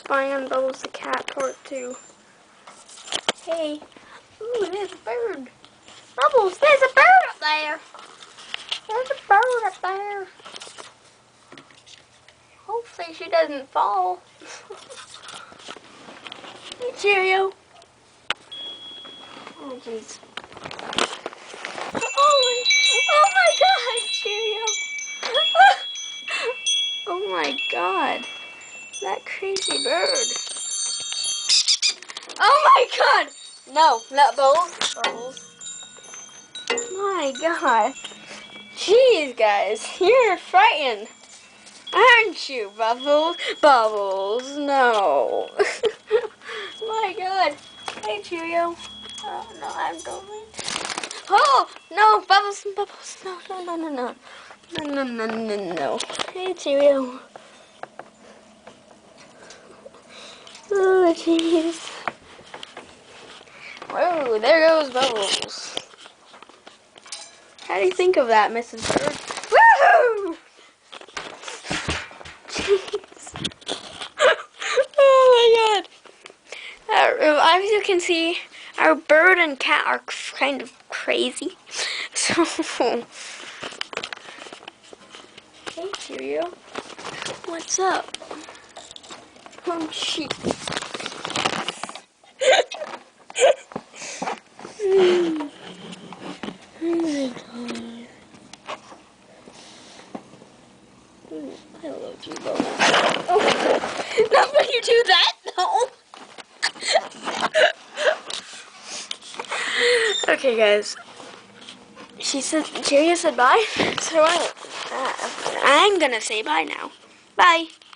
spying on Bubbles the cat part 2. Hey. Ooh, there's a bird. Bubbles, there's a bird up there. There's a bird up there. Hopefully she doesn't fall. Hey, Cheerio. Oh, jeez. Oh my God, Cheerio. Oh my God. That crazy bird. Oh my God. No, not Bubbles. Bubbles. My God. Jeez, guys. You're frightened. Aren't you, Bubbles? Bubbles, no. My God. Hey, Cheerio. Oh, no, I'm going. Oh, no, Bubbles, Bubbles. No, no, no, no, no. No, no, no, no, no. Hey, Cheerio. Oh, jeez. Whoa, there goes Bubbles. How do you think of that, Mrs. Bird? Woohoo! Jeez. Oh my God. As you can see, our bird and cat are kind of crazy. So, hey Cheerio, what's up? Oh shit. Oh my God. I love you, Bubbles. Oh, not when you do that, no. Okay, guys. Cheerio said bye, so I'm gonna say bye now. Bye.